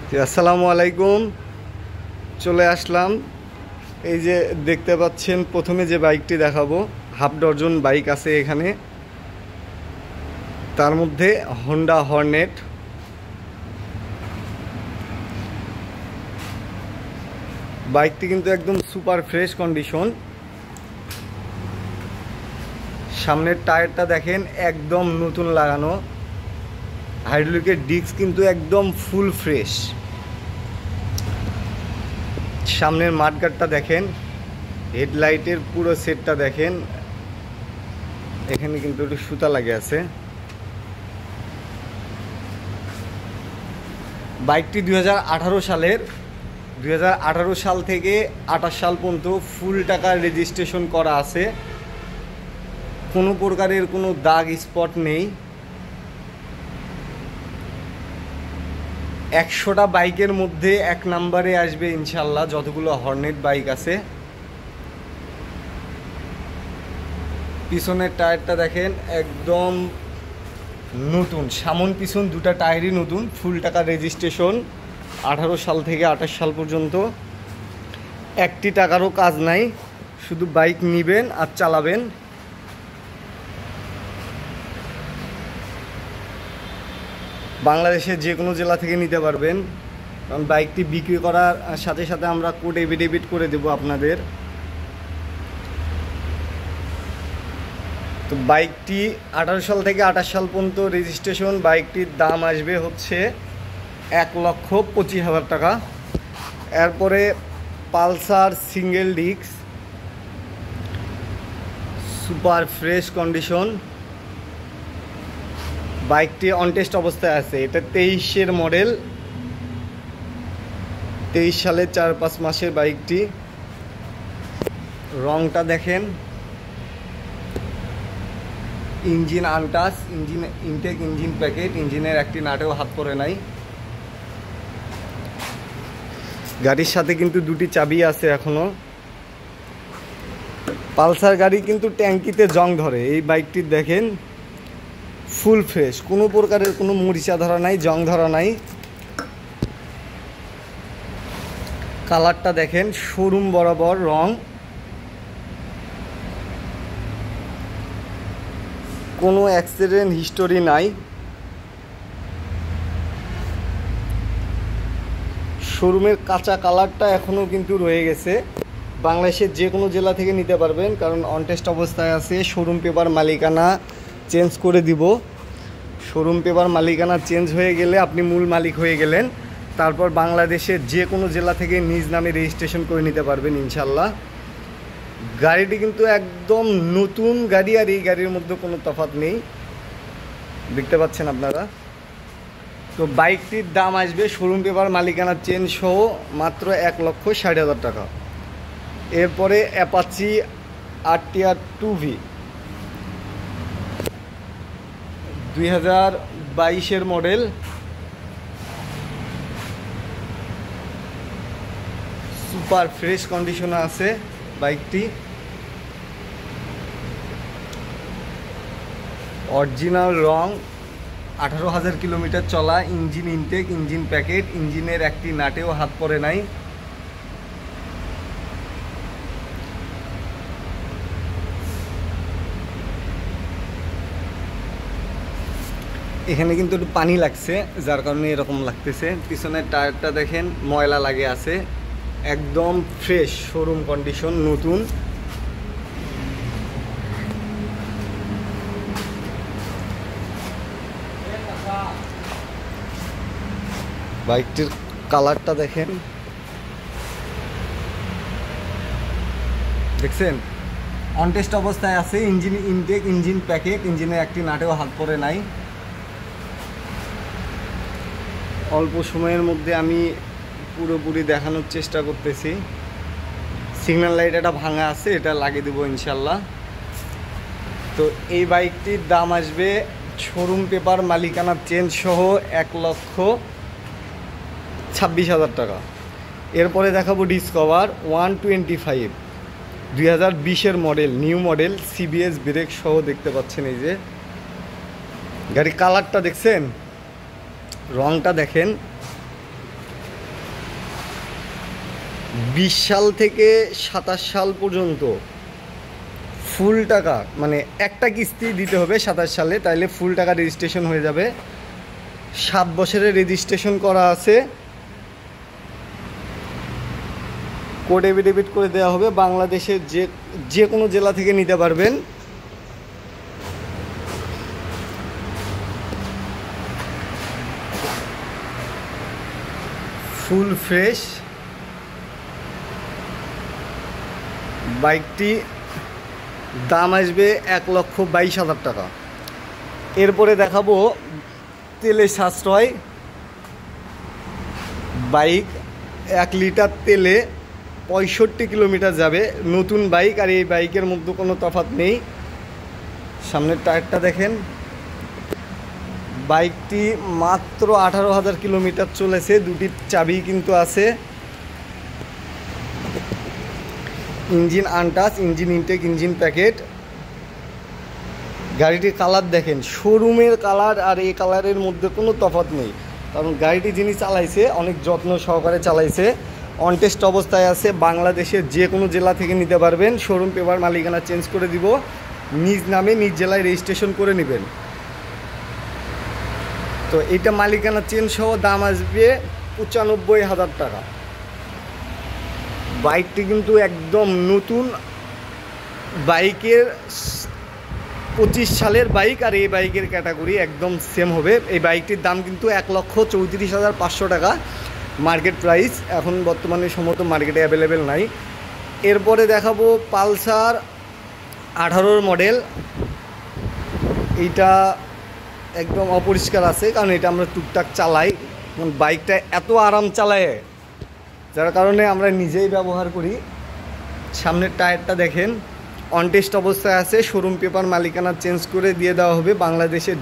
আসসালামু আলাইকুম। চলে আসলাম। এই যে দেখতে পাচ্ছেন, প্রথমে যে বাইকটি দেখাবো, হাফ ডজন বাইক আছে এখানে। তার মধ্যে হন্ডা হর্নেট। বাইকটি কিন্তু একদম সুপার ফ্রেশ কন্ডিশন। সামনের টায়ারটা দেখেন, একদম নতুন লাগানো। হাইড্রোলিকের ডিস্ক কিন্তু একদম ফুল ফ্রেশ। সামনের মাঠগার্ডটা দেখেন, হেডলাইটের পুরো সেটটা দেখেন, এখানে কিন্তু একটু সুতা লাগে আছে। বাইকটি 2018 সালের। 2018 সাল থেকে 28 সাল পর্যন্ত ফুল টাকা রেজিস্ট্রেশন করা আছে। কোনো প্রকারের কোনো দাগ স্পট নেই। 100টা বাইকের মধ্যে 1 নম্বরে আসবে ইনশাল্লাহ, যতগুলো হর্নেট বাইক আছে। পিছনের টায়ারটা দেখেন, একদম নতুন। সামন পিছন দুটা টায়ারই নতুন। ফুল টাকা রেজিস্ট্রেশন 18 সাল থেকে 28 সাল পর্যন্ত। একটি টাকারও কাজ নাই, শুধু বাইক নেবেন আর চালাবেন। বাংলাদেশের যে কোনো জেলা থেকে নিতে পারবেন, কারণ বাইকটি বিক্রি করার সাথে সাথে আমরা কোড এফিডেভিট করে দেব আপনাদের। তো বাইকটি 18 সাল থেকে 28 সাল পর্যন্ত রেজিস্ট্রেশন। বাইকটির দাম আসবে হচ্ছে 1,25,000 টাকা। এরপরে Pulsar single disc, super fresh condition. বাইকটি অনটেস্ট অবস্থায় আছে। এটা 23-এর মডেল, 23 সালের 4-5 মাসের বাইকটি। রংটা দেখেন, engine untouched, engine intact, engine packet, ইঞ্জিনের একটি নাটেও হাত পড়ে নাই। গাড়ির সাথে কিন্তু দুটি চাবি আছে এখনো। পালসার গাড়ি কিন্তু ট্যাঙ্কিতে জং ধরে। এই বাইকটি দেখেন ফুল ফ্রেশ, কোনো প্রকারের কোনো মরিচা ধরা নাই, জং ধরা নাই। কালারটা দেখেন, শোরুম বরাবর রং, কোনো অ্যাক্সিডেন্ট হিস্টোরি নাই। শোরুমের কাঁচা কালারটা এখনও কিন্তু রয়ে গেছে। বাংলাদেশের যে কোনো জেলা থেকে নিতে পারবেন, কারণ অনটেস্ট অবস্থায় আছে। শোরুম পেপার মালিকানা চেঞ্জ করে দিব। শোরুম পেপার মালিকানা চেঞ্জ হয়ে গেলে আপনি মূল মালিক হয়ে গেলেন। তারপর বাংলাদেশের যে কোনো জেলা থেকে নিজ নামে রেজিস্ট্রেশন করে নিতে পারবেন ইনশাল্লাহ। গাড়িটি কিন্তু একদম নতুন গাড়ি, আর এই গাড়ির মধ্যে কোনো তফাৎ নেই, দেখতে পাচ্ছেন আপনারা। তো বাইকটির দাম আসবে শোরুম পেপার মালিকানা চেঞ্জ সহ মাত্র 1,60,000 টাকা। এরপরে অ্যাপাচি RTR 2V 2022-এর মডেল। সুপার ফ্রেশ কন্ডিশনে আছে বাইকটি। অরিজিনাল রং, 18,000 কিলোমিটার চলা। ইঞ্জিন ইনটেক, ইঞ্জিন প্যাকেট, ইঞ্জিনের একটি নাটেও হাত পড়ে নাই। এখানে কিন্তু একটু পানি লাগছে, যার কারণে এরকম লাগতেছে। পিছনের টায়ারটা দেখেন, ময়লা লাগে আছে। একদম ফ্রেশ, শোরুম কন্ডিশন, নতুন। বাইকটির কালারটা দেখেন, দেখছেন অনটেস্ট অবস্থায় আছে। ইঞ্জিন ইনটেক, ইঞ্জিন প্যাকেট, ইঞ্জিনের একটি নাটেও হাত পড়ে নাই। অল্প সময়ের মধ্যে আমি পুরোপুরি দেখানোর চেষ্টা করতেছি। সিগন্যাল লাইট এটা ভাঙা আছে, এটা লাগিয়ে দেবো ইনশাল্লাহ। তো এই বাইকটির দাম আসবে শোরুম পেপার মালিকানা চেঞ্জ সহ 1,26,000 টাকা। এরপরে দেখাবো ডিসকভার 125 2020-এর মডেল, নিউ মডেল, CBS ব্রেক সহ দেখতে পাচ্ছেন। এই যে গাড়ি কালারটা দেখছেন, রংটা দেখেন, 20 সাল থেকে 27 সাল পর্যন্ত ফুল টাকা, মানে একটা কিস্তি দিতে হবে 27 সালে, তাইলে ফুল টাকা রেজিস্ট্রেশন হয়ে যাবে। 7 বছরের রেজিস্ট্রেশন করা আছে, কোড এফিডেভিট করে দেওয়া হবে। বাংলাদেশের যে কোনো জেলা থেকে নিতে পারবেন। ফুল ফ্রেশ বাইকটি দাম আসবে 1,22,000 টাকা। এরপরে দেখাবো তেলে সাশ্রয় বাইক। 1 লিটার তেলে 65 কিলোমিটার যাবে। নতুন বাইক, আর এই বাইকের মধ্যে কোনো তফাৎ নেই। সামনের টায়ারটা দেখেন। বাইকটি মাত্র 18,000 কিলোমিটার চলেছে। দুটি চাবি কিন্তু আছে। Engine untouched, engine intact, engine packet. গাড়িটির কালার দেখেন, শোরুমের কালার, আর এই কালারের মধ্যে কোনো তফাৎ নেই, কারণ গাড়িটি যিনি চালাইছে অনেক যত্ন সহকারে চালাইছে। অনটেস্ট অবস্থায় আছে। বাংলাদেশের যে কোনো জেলা থেকে নিতে পারবেন। শোরুম পেপার মালিকানা চেঞ্জ করে দিব, নিজ নামে নিজ জেলায় রেজিস্ট্রেশন করে নেবেন। তো এটা মালিকানা চেঞ্জ সহ দাম আসবে 95,000 টাকা। বাইকটি কিন্তু একদম নতুন। বাইকের 25 সালের বাইক, আর এই বাইকের ক্যাটাগরি একদম সেম হবে। এই বাইকটির দাম কিন্তু 1,34,500 টাকা মার্কেট প্রাইস। এখন বর্তমানে সম্ভবত মার্কেটে অ্যাভেলেবেল নাই। এরপরে দেখাবো পালসার 18 মডেল। এইটা একদম অপরিষ্কার আছে, কারণ এটা আমরা টুকটাক চালাই। বাইকটা এত আরাম চালায়, যার কারণে আমরা নিজেই ব্যবহার করি। সামনের টায়ারটা দেখেন, অনটেস্ট অবস্থায় আছে। শোরুম পেপার মালিকানা চেঞ্জ করে দিয়ে দেওয়া হবে। বাংলাদেশের